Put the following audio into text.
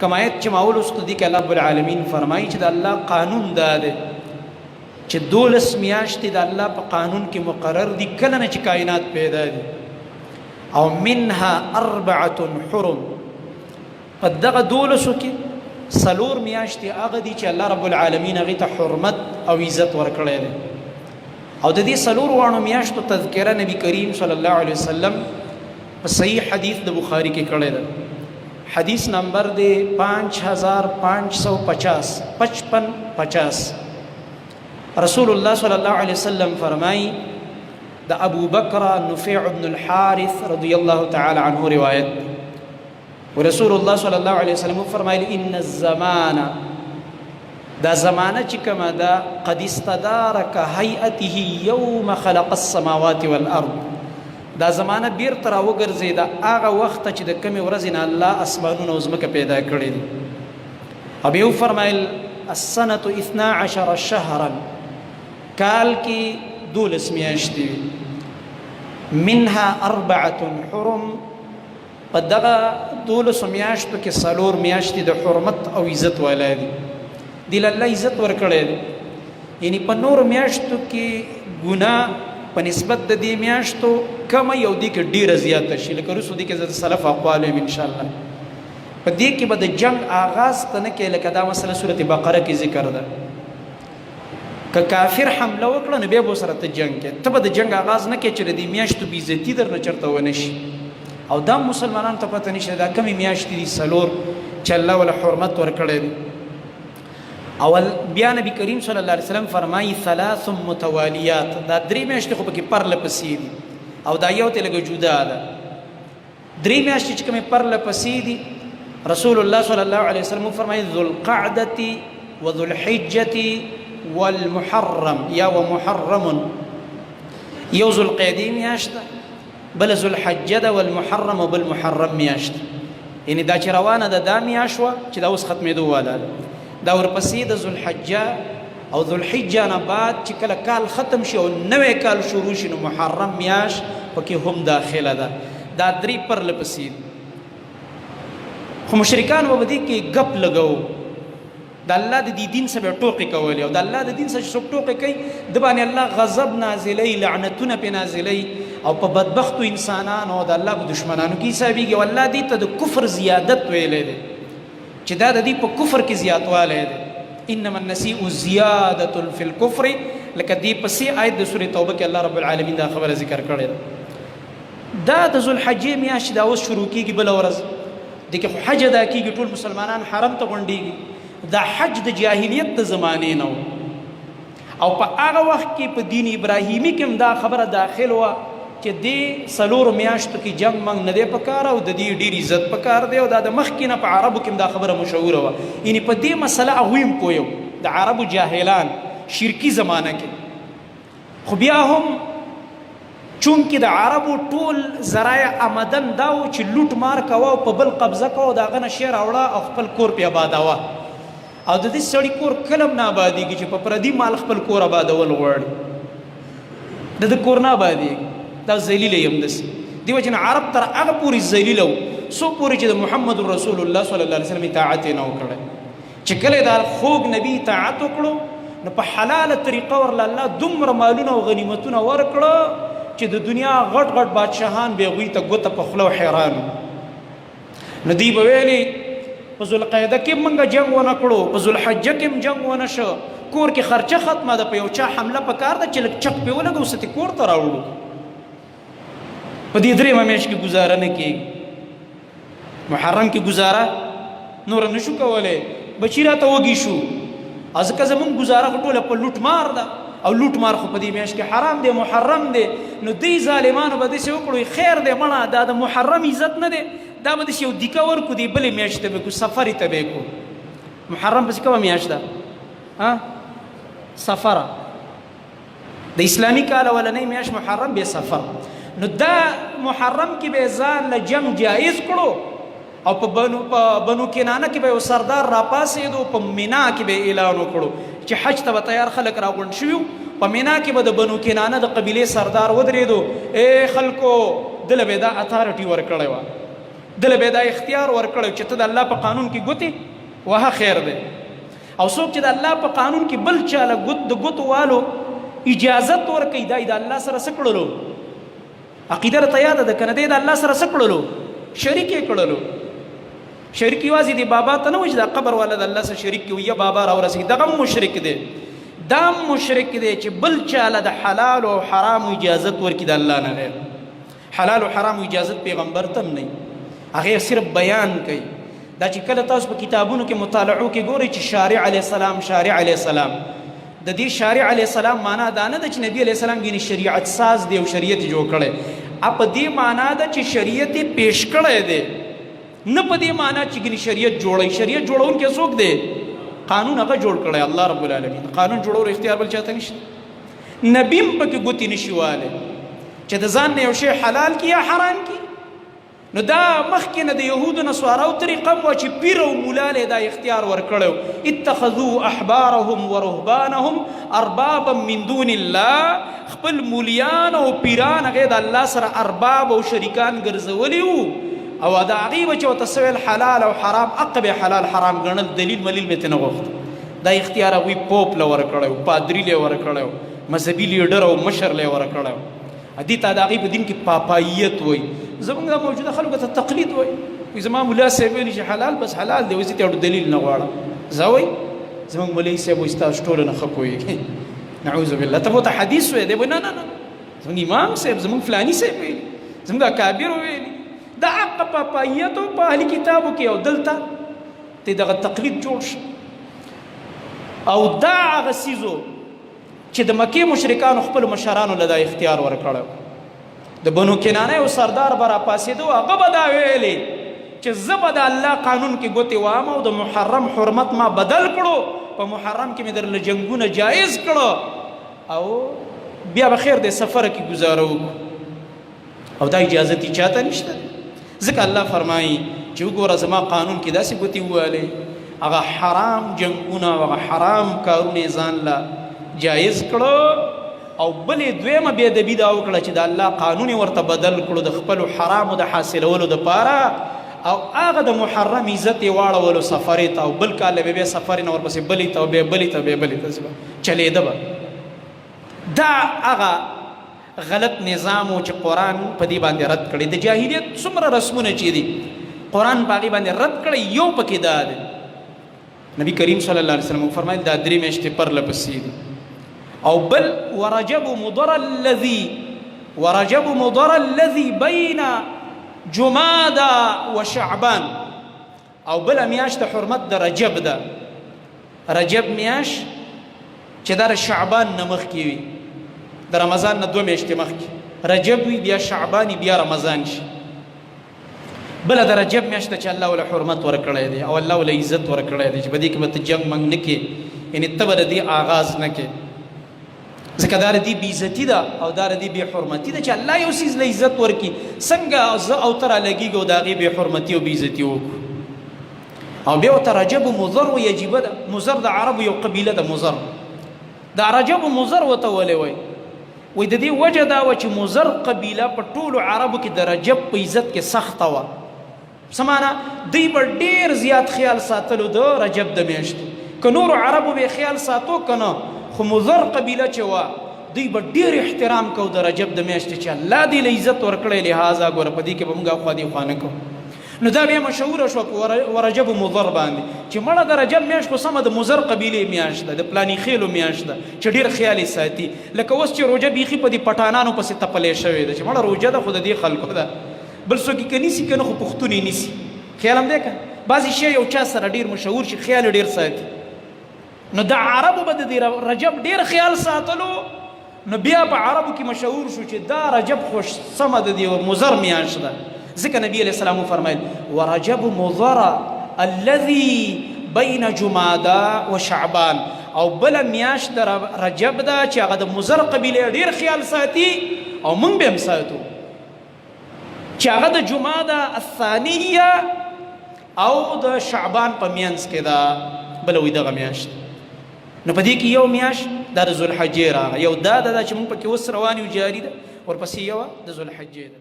کوم آیت چې ما ولوستو دي کې الله رب العالمین فرمایي چې د الله قانون دا دی چې 12 میاشتې د الله په قانون کې مقرر دي کله نه چې کائنات پیدا دي او منها 4 حرم په دغه 12 کې 4 میاشتې هغه دي چې الله رب العالمین هغې ته حرمت او عزت ورکړی دی او د دې 4 میاشتو تذکره نبی کریم صلی الله علیه وسلم په صحیح حدیث د بخاری کې کړی دی حدیث نمبر دی 5550 رسول الله صلی الله علیه وسلم فرمائی د ابو بکر نفیع بن الحارث رضی الله تعالی عنه روایت ورسول الله صلی الله علیه وسلم فرمایلی ان الزمان دا زمانه چې کومه ده قد استدار كهيئته يوم خلق السماوات والارض دا زمانه بیرته راوګرځېده هغه وخت چې د کمې ورځې نه الله اسمانونه او ځمکه پیدا کړي دي او بیا وفرمایل السنة 12 شهرا کال کې 12 میاشتې منها 4 حرم په دغه 12 میاشتو کې 4 میاشتې د حرمت او عزت والا دي دی الله عزت ورکړی دی یعنی په نور میاشتو کې ګناه په نسبت د دې میاشتو کم یو دی کې ډیره زیاته شي لکه رسو دی کې د سلف اقوال ان شاء الله په دې کې به د جنگ آغاز ته نه کې لکه دا مسله سورۃ بقره کې ذکر ده که کافر حمله وکړه نو بیا به سره ته جنگ کې ته به د جنگ آغاز نه کې چې د دې میاشتو بې عزتي درنه چرته ونه شي او دا مسلمانانو ته پته نشته دا کمې میاشتې دي 4 چې الله ولا حرمت ورکړی دی اول بیا نبی کریم صلی الله علیه وسلم فرمایي 3 متوالیات دا 3 میاشتې خو پکې پرله پسې دي او دا یو ته لږ جدا ده 3 میاشتې چې کومې پرله پسې دي رسول الله صلی الله علیه وسلم فرمایي ذو القعدة وذو الحجة والمحرم یا ومحرم یو ذو القعدې میاشت بل ذو الحجة ده والمحرم وبل محرم میاشت یعنی دا چې روانه ده دا میاشت وه چې دا اوس ختمېدو والا ده دا ورپسې د ذو الحجه او ذو الحجه نه بعد چې کله کال ختم شي او نوی کال شروع شي نو محرم میاشت پکې هم داخله ده دا 3 پرله پسې خو مشرکان به دې کې ګپ لګو د الله د دین سره ټوکې کولې او د الله د دین سره څوک ټوکې کوي د باندې الله غضب نازلوي لعنتونه پې نازلوي او په بدبختو انسانانو او د الله په دشمنانو کې حسابېږي او الله دې ته د کفر زیادت ویلی دی چې دا د دې په کفر کې زیاتوالی دی انما النسیء زیادة فی الکفر لکه دې پسې آیت د سورې توبه کې الله رب العالمین دا خبره ذکر کړې ده دا د ذوالحجې میاشت دا اوس شروع کېږي بله ورځ دې کې خو حج ادا کېږي ټول مسلمانان حرم ته غونډېږي دا حج د جاهلیت د زمانې نه او په هغه وخت کې په دین ابراهیمي کې هم دا خبره داخل وه چې دې 4 میاشتو کې جنگ منګ نه دی پکار او د دې ډېر عزت پکار دی او دا د مخکې نه په عربو کې دا خبره مشهوره وه یعنی په دې مسله هغوی هم پوه د عربو جاهلان شرکي زمانه کې خو بیا هم چونکې د عربو ټول ذرایع آمدن دا و چې لوټ مار کوه او په بل قبضه کوه د هغه نه شی راوړه او خپل کور پې آبادوه او د دې سړي کور کله هم نه آبادېږي چې په پردي مال خپل کور آبادول غواړي د ده کور نه آبادېږي دا ذلیل یم داسې دې وجې نه عرب تر هغه پورې ذلیل و څو پورې چې د محمد رسول الله صلی الله علیه وسلم اطاعت یې نه و کړی چې کله یې د خوږ نبي اطاعت وکړو نو په حلاله طریقه ورله الله دومره مالونه او غنیمتونه ورکړه چې د دنیا غټ غټ بادشاهان به هغوی ته ګوته په خوله و حیران نو دوی به ویلې په ذوالقعده کې موږ جنګ ونه کړو په ذوالحجه کې هم جنګ ونه شو کور کې خرچه ختمه ده په یو چا حمله پکار ده چې لږ چک پې ولګو ستې کور ته راوړو په دې 3 میاشت کې ګزاره نه کېږي محرم کې ګزاره نور نه شو کولی بچي راته وږي شو ځکه زمونږ ګزاره خو ټوله په لوټ مار ده او لوټ مار خو په دې میاشت کې حرام دی محرم دی نو دوی ظالمانو به داسې وکړو خیر دی مړه دا د محرم عزت نه دی دا به داسې یو دیکه ورکړو دې بلې میاشت ته به کړو سفرې ته به یې کړو محرم پسې کومه میاشت ده سفره د اسلامي کال اولنۍ میاشت محرم بیا سفر نو دا محرم کې به ځان له جنگ جایز کړو او په بنو کنانه کې به یو سردار راپاسېدو په مینا کې به اعلان وکړو چې حج ته به تیار خلک راغونډ شوي په مینا کې به د بنو کنانه د قبیلې سردار ودرېدو ای خلکو دله به دا اتارټي ورکړی وه دله به دا اختیار ورکړی چې ته د الله په قانون کې ګوتې وهه خیر دی. او څوک چې د الله په قانون کې بل چاله د ګوتو والو اجازت ورکوي دا د الله سره څه کړلو؟ عقیده راته یاده ده که نه؟ دی د الله سره څه کړلو؟ شریک یې کړلو. شریک یوازې دی بابا ته نه وایي چې دا قبر والا د الله سره شریک کړي یا بابا راورسېږي، دغه هم مشرک دی. دا مشرک دی چې بل چاله د حلال او حرام اجازت ورکړي د الله نه غیر. حلال او حرام اجازت پیغمبر ته هم نه، هغه صرف بیان کوي. دا چې کله تاسو په کتابونو کې مطالعو کې ګورئ چې شارع علیه السلام شارع علیه السلام، د دې شارع علیه السلام معنا دا نه ده چې نبی علیه السلام ګینې شریعت ساز دی او شریعت جوړ کړی، په دې معنا ده چې شریعت یې پیش کړی دی، نه په دې معنا چې ګینې شریعت جوړوي. شریعت جوړونکی څوک دی؟ قانون هغه جوړ کړی الله رب العالمین. قانون جوړولو اختیار بل چاته نشته. نبی هم پکې ګوتې نشي والی چې د ځان نه یو شی حلال کړي یا حرام کړي. نو دا مخکې نه د یهودو نصاراو طریقه وه چې پیر او مولا له دا اختیار ورکړی، اتخذوا احبارهم ورهبانهم اربابا من دون الله. خپل مولیان او پیران هغې د الله سره ارباب او شریکان ګرځولي وو، او د هغې به چې ورته سویل حلال او حرام، هغه به حلال حرام ګڼل. دلیل ملیل مې ترې نه غوښت. دا اختیار هغوی پوپ له ورکړی و، پادري له ورکړی و، مذهبي لیډر او مشر له ورکړی و. دې ته د هغې په دین کې پاپاییت وایي. زمونږ دا موجوده خلکو ته تقلید وایي. وایي زما ملا صاحب ویلي چې حلال بس حلال دی، وایي زه ته دلیل نه غواړم. زه وایي زمونږ مولوي صاحب وایي ستاسو ټولو نه ښه پوهېږي. نعوذ بالله. ته به ورته حدیث وایي، دی وایي نه نه نه زمونږ امام صاحب زمونږ فلاني صاحب ویلي، زمونږ اکابر ویلي. دا حق پاپاییت او په اهلي کتابو کې، او دلته ته دغه تقلید جوړ شي. او دا هغه څیز چې د مکې مشرکانو خپلو مشرانو له دا اختیار ورکړی. د بنو کنانه یو سردار به راپاڅېده، هغه به دا ویلې چې زه به د الله قانون کې ګوتې وهم او د محرم حرمت ما بدل کړو، په محرم کې مې درله جنګونه جایز کړو، او بیا به خیر دی سفر کې ګزاره وکړو. او دا اجازت یې چاته نشته. ځکه الله فرمایي چې وګوره زما قانون کې داسې ګوتې ووالې، هغه حرام جنګونه او هغه حرام کارونه یې ځان له جایز کړو، او بلې دویمه بې ادبي دا وکړه چې د الله قانون یې ورته بدل کړو د خپلو حرامو د حاصلولو دپاره، او هغه د محرم عزت یې واړولو سفرې ته، او بل کال به بیا سفرې نه ورپسې بلې ته او بیا بلې ته بیا بلې ته چلېده به. دا هغه غلط نظام و چې قرآن په دې باندې رد کړی. د جاهلیت څومره رسمونه چې دي قرآن په هغې باندې رد کړی. یو پکې دا دی، نبی کریم صلی الله علیه وسلم فرمایل دا 3 میاشتې پرله پسې دي. او بل ورجب مضر الذي بين جمادى وشعبان، او بل میاشت حرمت د رجب ده. رجب میاشت چې دا شعبان نه مخکې وي، د رمضان نه 2 میاشتې مخکې رجب وي، بیا شعبان بیا رمضان شي. بل د رجب میاشت چې الله ول حرمت ورکړی دی او الله ول عزت ورکړی دی چې په دې کې به ته جنګ منګ نه کې، یعنی ته به د دې آغاز نه کې، ځکه دا د دې بې عزتي ده او دا د دې بې حرمتي ده چې الله یو څیز له عزت ورکړي. څنګه زه او ته رالګېږو او د هغې بې حرمتي او بې عزتي وکړو. او بیا ورته رجب مضر و یجیبه ده. مضر د عربو یو قبیله ده. مضر دا رجب مضر ورته ولې وایي؟ وایي د دې وجه دا وه چې مضر قبیله په ټولو عربو کې د رجب په عزت کې سخته وه. څه معنا؟ دوی به ډېر زیات خیال ساتلو د رجب د میاشتو، که نورو عربو به خیال ساتو که نه، خو مضر قبیله چې وه دوی به ډېر احترام کو د رجب د میاشتې چې الله دې له عزت ورکړی، لهذا ګوره په دې کې به موږ اخوا دېخوا نه کوو. نو دا بیا مشهوره شوه په ورجب مضر باندې چې مړه د رجب میاشت خو سمه د مضر قبیلې میاشت ده، د پلاني خیلو میاشت ده چې ډېر خیال یې ساتي. لکه اوس چې روژه بیخي په دې پټانانو پسې تپلې شوې ده چې مړه روژه ده خو د دې خلکو ده، بل څوک یې که نیسي که نه خو پښتون یې نیسي. خیال هم دی که بعضې شی یو چا سره ډېر مشهور شي خیال ډېر ساتي. نو د عربو به د دې رجب ډېر خیال ساتلو، نو بیا په عربو کې مشهور شو چې دا رجب خو سمه د دې مضر میاشت ده. ځکه نبی علیه السلام وفرمایل ورجب مضر الذي بین جماده و شعبان، او بله میاشت د رجب ده چې هغه د مضر قبیلې ډېر خیال ساتي او موږ به هم ساتو، چې هغه د جماده الثانیه او د شعبان په منځ کې ده. بله وایي دغه میاشت. نو په دې کې یو میاشت دا د ذوالحجې راغی، یو دا ده چې موږ پکې اوس روان یو جاري ده، ورپسې یوه د ذوالحجې ده.